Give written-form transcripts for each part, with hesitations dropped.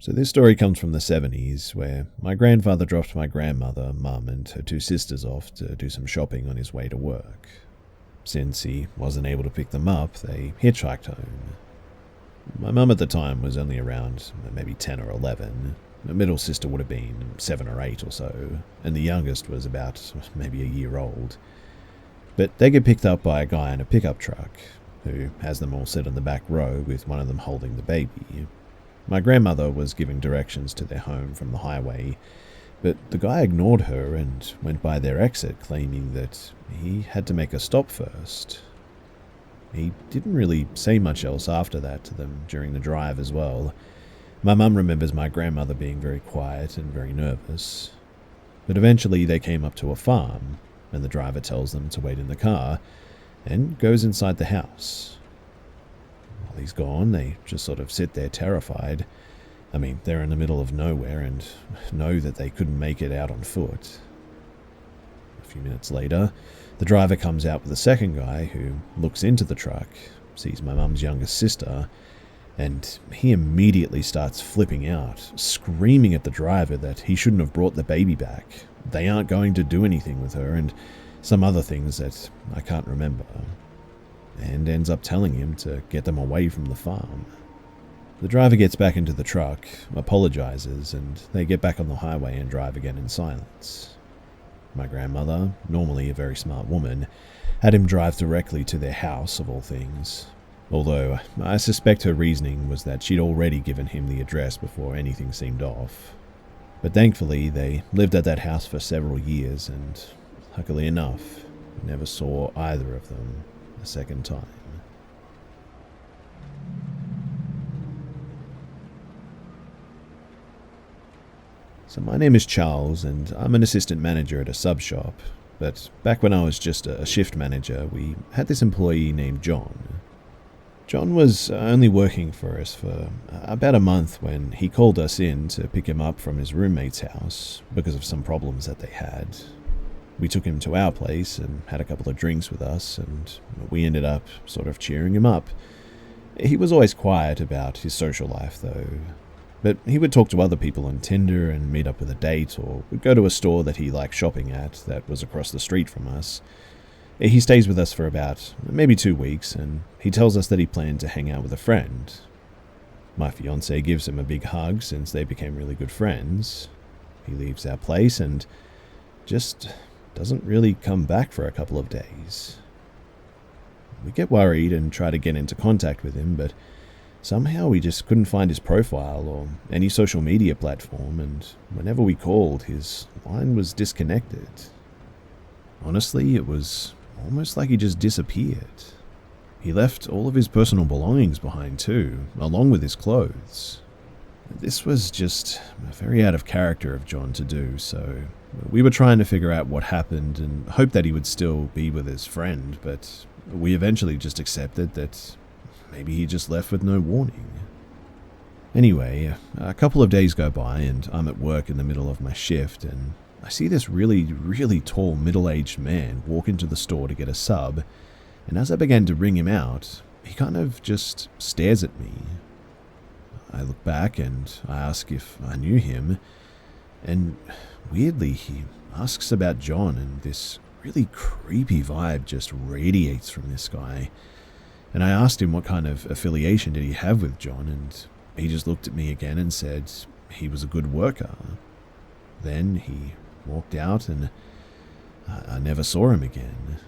So this story comes from the 70s, where my grandfather dropped my grandmother, mum, and her two sisters off to do some shopping on his way to work. Since he wasn't able to pick them up, they hitchhiked home. My mum at the time was only around maybe 10 or 11. The middle sister would have been 7 or 8 or so, and the youngest was about maybe a year old. But they get picked up by a guy in a pickup truck, who has them all sit on the back row with one of them holding the baby. My grandmother was giving directions to their home from the highway, but the guy ignored her and went by their exit, claiming that he had to make a stop first. He didn't really say much else after that to them during the drive as well. My mum remembers my grandmother being very quiet and very nervous. But eventually they came up to a farm, and the driver tells them to wait in the car, and goes inside the house. While he's gone, they just sort of sit there terrified. I mean, they're in the middle of nowhere and know that they couldn't make it out on foot. A few minutes later, the driver comes out with a second guy who looks into the truck, sees my mum's youngest sister, and he immediately starts flipping out, screaming at the driver that he shouldn't have brought the baby back. They aren't going to do anything with her, and some other things that I can't remember, and ends up telling him to get them away from the farm. The driver gets back into the truck, apologizes, and they get back on the highway and drive again in silence. My grandmother, normally a very smart woman, had him drive directly to their house, of all things, although I suspect her reasoning was that she'd already given him the address before anything seemed off. But thankfully, they lived at that house for several years, and luckily enough, never saw either of them a second time. So my name is Charles, and I'm an assistant manager at a sub shop, but back when I was just a shift manager, we had this employee named John. John was only working for us for about a month when he called us in to pick him up from his roommate's house because of some problems that they had. We took him to our place and had a couple of drinks with us, and we ended up sort of cheering him up. He was always quiet about his social life, though. But he would talk to other people on Tinder and meet up with a date, or would go to a store that he liked shopping at that was across the street from us. He stays with us for about maybe 2 weeks, and he tells us that he planned to hang out with a friend. My fiancée gives him a big hug since they became really good friends. He leaves our place and just doesn't really come back for a couple of days. We get worried and try to get into contact with him, but somehow we just couldn't find his profile or any social media platform, and whenever we called, his line was disconnected. Honestly, it was almost like he just disappeared. He left all of his personal belongings behind too, along with his clothes. This was just very out of character of John to do, so we were trying to figure out what happened and hope that he would still be with his friend, but we eventually just accepted that maybe he just left with no warning. Anyway, a couple of days go by and I'm at work in the middle of my shift, and I see this really tall middle-aged man walk into the store to get a sub, and as I began to ring him out, he kind of just stares at me. I look back and I ask if I knew him, and weirdly he asks about John, and this really creepy vibe just radiates from this guy. And I asked him what kind of affiliation did he have with John, and he just looked at me again and said he was a good worker. Then he walked out and I never saw him again.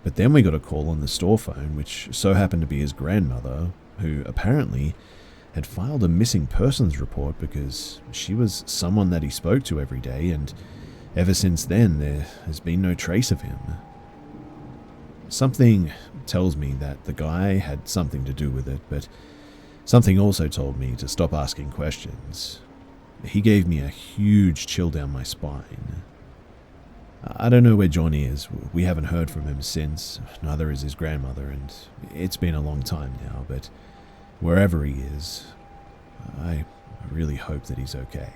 But then we got a call on the store phone, which so happened to be his grandmother, who apparently had filed a missing persons report because she was someone that he spoke to every day, and ever since then there has been no trace of him. Something tells me that the guy had something to do with it, but something also told me to stop asking questions. He gave me a huge chill down my spine. I don't know where John is. We haven't heard from him since. Neither is his grandmother, and it's been a long time now, but wherever he is, I really hope that he's okay.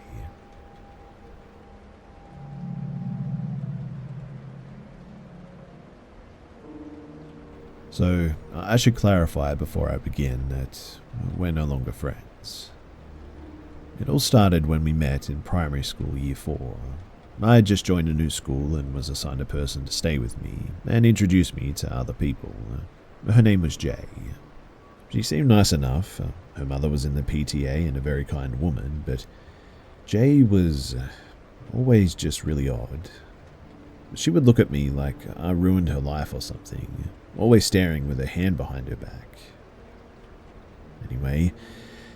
So, I should clarify before I begin that we're no longer friends. It all started when we met in primary school year 4. I had just joined a new school and was assigned a person to stay with me and introduce me to other people. Her name was Jay. She seemed nice enough. Her mother was in the PTA and a very kind woman, but Jay was always just really odd. She would look at me like I ruined her life or something, always staring with her hand behind her back. Anyway,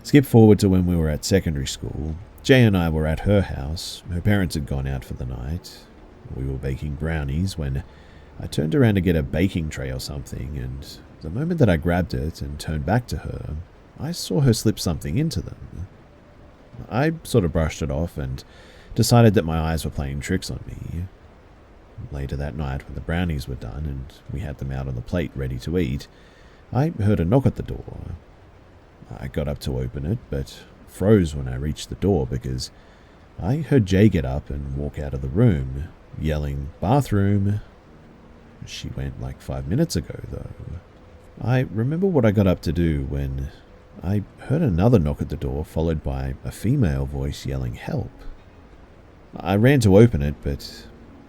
skip forward to when we were at secondary school. Jay and I were at her house. Her parents had gone out for the night. We were baking brownies when I turned around to get a baking tray or something, and the moment that I grabbed it and turned back to her, I saw her slip something into them. I sort of brushed it off and decided that my eyes were playing tricks on me. Later that night, when the brownies were done and we had them out on the plate ready to eat, I heard a knock at the door. I got up to open it, but froze when I reached the door because I heard Jay get up and walk out of the room, yelling, "Bathroom!" She went like 5 minutes ago, though. I remember what I got up to do when I heard another knock at the door, followed by a female voice yelling, "Help!" I ran to open it, but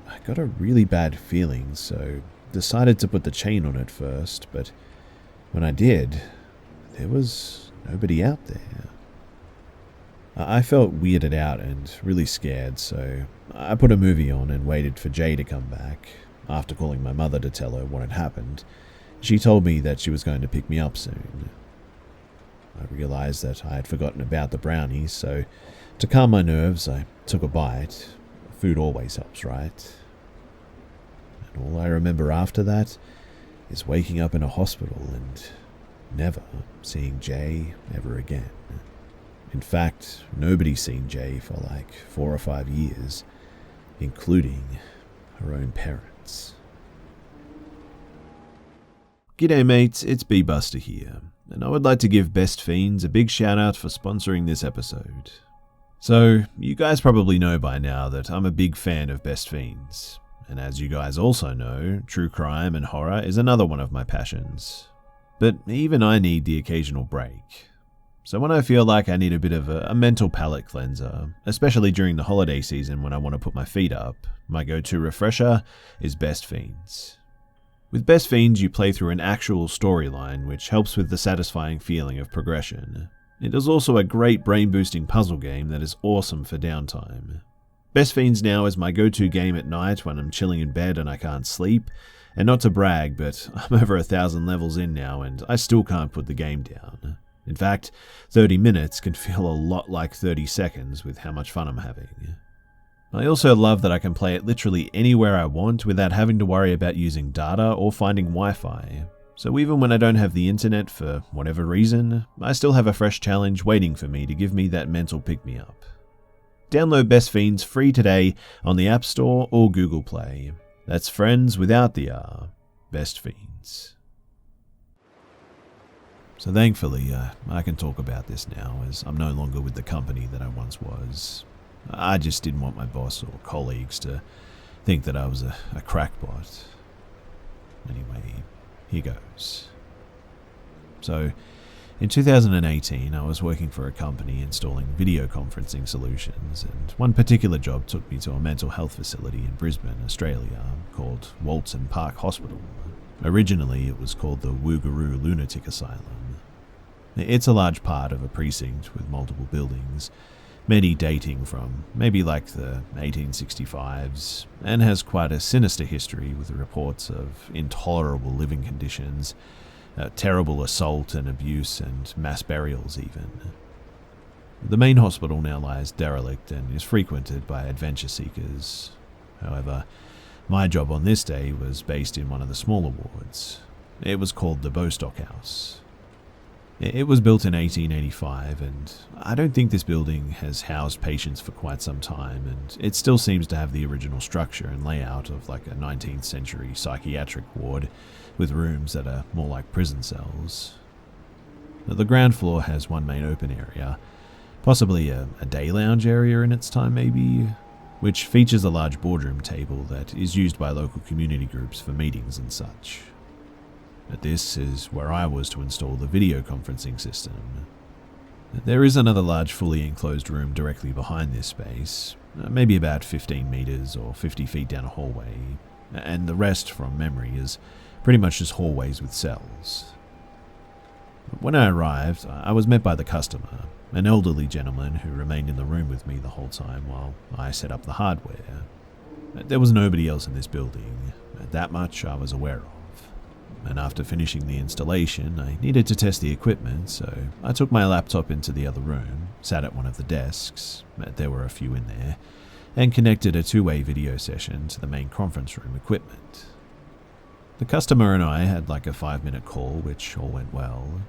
I got a really bad feeling, so decided to put the chain on it first, but when I did, there was nobody out there. I felt weirded out and really scared, so I put a movie on and waited for Jay to come back. After calling my mother to tell her what had happened, she told me that she was going to pick me up soon. I realized that I had forgotten about the brownies, so to calm my nerves, I took a bite. Food always helps, right? And all I remember after that is waking up in a hospital and never seeing Jay ever again. In fact, nobody's seen Jay for like 4 or 5 years, including her own parents. G'day mates, it's B-Buster here, and I would like to give Best Fiends a big shout out for sponsoring this episode. So, you guys probably know by now that I'm a big fan of Best Fiends, and as you guys also know, true crime and horror is another one of my passions. But even I need the occasional break. So when I feel like I need a bit of a mental palate cleanser, especially during the holiday season when I want to put my feet up, my go-to refresher is Best Fiends. With Best Fiends, you play through an actual storyline, which helps with the satisfying feeling of progression. It is also a great brain-boosting puzzle game that is awesome for downtime. Best Fiends now is my go-to game at night when I'm chilling in bed and I can't sleep. And not to brag, but I'm over 1,000 levels in now and I still can't put the game down. In fact, 30 minutes can feel a lot like 30 seconds with how much fun I'm having. I also love that I can play it literally anywhere I want without having to worry about using data or finding Wi-Fi. So even when I don't have the internet for whatever reason, I still have a fresh challenge waiting for me to give me that mental pick-me-up. Download Best Fiends free today on the App Store or Google Play. That's friends without the R. Best Fiends. So thankfully, I can talk about this now, as I'm no longer with the company that I once was. I just didn't want my boss or colleagues to think that I was a crackpot. Anyway, here goes. So, in 2018, I was working for a company installing video conferencing solutions, and one particular job took me to a mental health facility in Brisbane, Australia, called Walton Park Hospital. Originally, it was called the Woogaroo Lunatic Asylum. It's a large part of a precinct with multiple buildings, many dating from maybe like the 1865s, and has quite a sinister history with reports of intolerable living conditions, terrible assault and abuse, and mass burials even. The main hospital now lies derelict and is frequented by adventure seekers. However, my job on this day was based in one of the smaller wards. It was called the Bostock House. It was built in 1885, and I don't think this building has housed patients for quite some time, and it still seems to have the original structure and layout of like a 19th century psychiatric ward, with rooms that are more like prison cells. The ground floor has one main open area, possibly a day lounge area in its time maybe, which features a large boardroom table that is used by local community groups for meetings and such. But this is where I was to install the video conferencing system. There is another large fully enclosed room directly behind this space, maybe about 15 meters or 50 feet down a hallway, and the rest, from memory, is pretty much just hallways with cells. When I arrived, I was met by the customer, an elderly gentleman who remained in the room with me the whole time while I set up the hardware. There was nobody else in this building, that much I was aware of. And after finishing the installation, I needed to test the equipment, so I took my laptop into the other room, sat at one of the desks, there were a few in there, and connected a two-way video session to the main conference room equipment. The customer and I had like a 5-minute call, which all went well.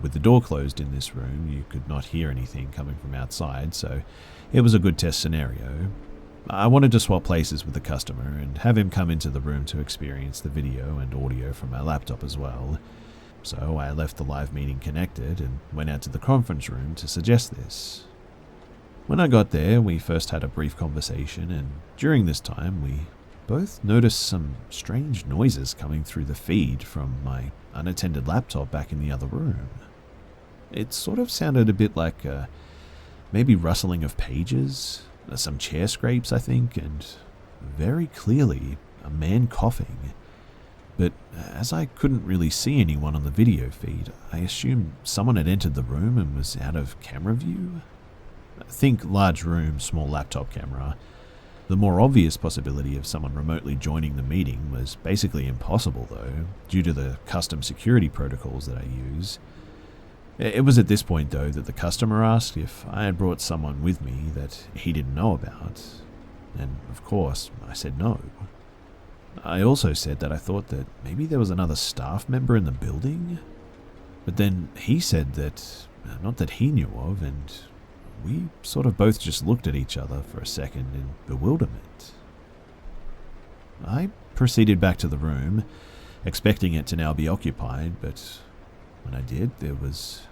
With the door closed in this room, you could not hear anything coming from outside, so it was a good test scenario. I wanted to swap places with the customer and have him come into the room to experience the video and audio from my laptop as well. So I left the live meeting connected and went out to the conference room to suggest this. When I got there, we first had a brief conversation, and during this time we both noticed some strange noises coming through the feed from my unattended laptop back in the other room. It sort of sounded a bit like maybe rustling of pages, some chair scrapes, I think, and very clearly a man coughing. But as I couldn't really see anyone on the video feed, I assumed someone had entered the room and was out of camera view. Think large room, small laptop camera. The more obvious possibility of someone remotely joining the meeting was basically impossible, though, due to the custom security protocols that I use. It was at this point, though, that the customer asked if I had brought someone with me that he didn't know about, and of course, I said no. I also said that I thought that maybe there was another staff member in the building, but then he said that, not that he knew of, and we sort of both just looked at each other for a second in bewilderment. I proceeded back to the room, expecting it to now be occupied, but when I did, there was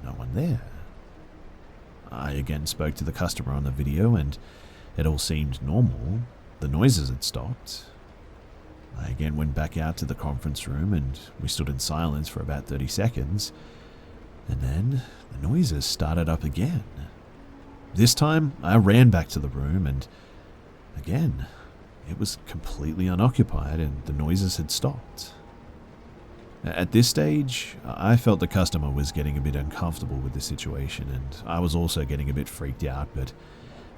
no one there. I again spoke to the customer on the video, and it all seemed normal. The noises had stopped. I again went back out to the conference room, and we stood in silence for about 30 seconds, and then the noises started up again. This time, I ran back to the room, and again, it was completely unoccupied, and the noises had stopped. At this stage, I felt the customer was getting a bit uncomfortable with the situation, and I was also getting a bit freaked out, but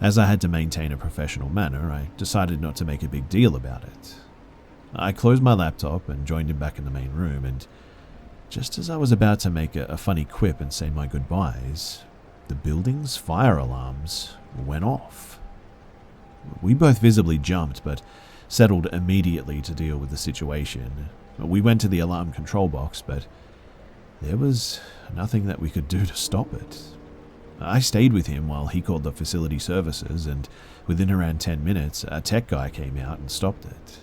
as I had to maintain a professional manner, I decided not to make a big deal about it. I closed my laptop and joined him back in the main room, and just as I was about to make a funny quip and say my goodbyes, the building's fire alarms went off. We both visibly jumped, but settled immediately to deal with the situation. We went to the alarm control box, but there was nothing that we could do to stop it. I stayed with him while he called the facility services, and within around 10 minutes, a tech guy came out and stopped it.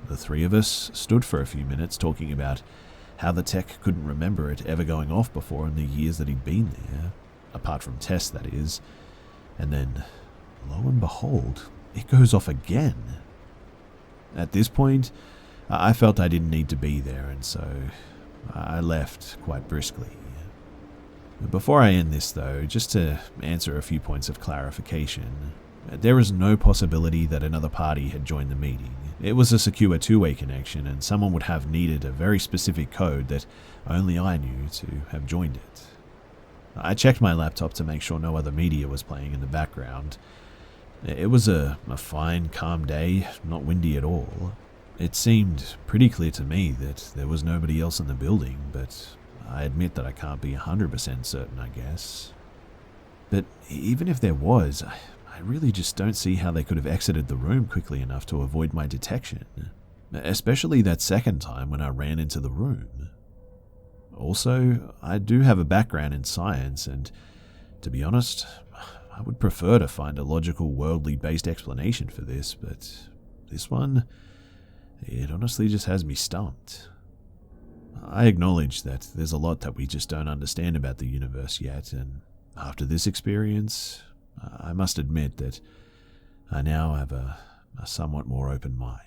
The three of us stood for a few minutes talking about how the tech couldn't remember it ever going off before in the years that he'd been there, apart from tests, that is, and then, lo and behold, it goes off again. At this point, I felt I didn't need to be there, and so I left quite briskly. Before I end this, though, just to answer a few points of clarification, there is no possibility that another party had joined the meeting. It was a secure two-way connection, and someone would have needed a very specific code that only I knew to have joined it. I checked my laptop to make sure no other media was playing in the background. It was a fine, calm day, not windy at all. It seemed pretty clear to me that there was nobody else in the building, but I admit that I can't be 100% certain, I guess. But even if there was, I really just don't see how they could have exited the room quickly enough to avoid my detection, especially that second time when I ran into the room. Also, I do have a background in science, and to be honest, I would prefer to find a logical, worldly-based explanation for this, but this one, it honestly just has me stumped. I acknowledge that there's a lot that we just don't understand about the universe yet, and after this experience, I must admit that I now have a somewhat more open mind.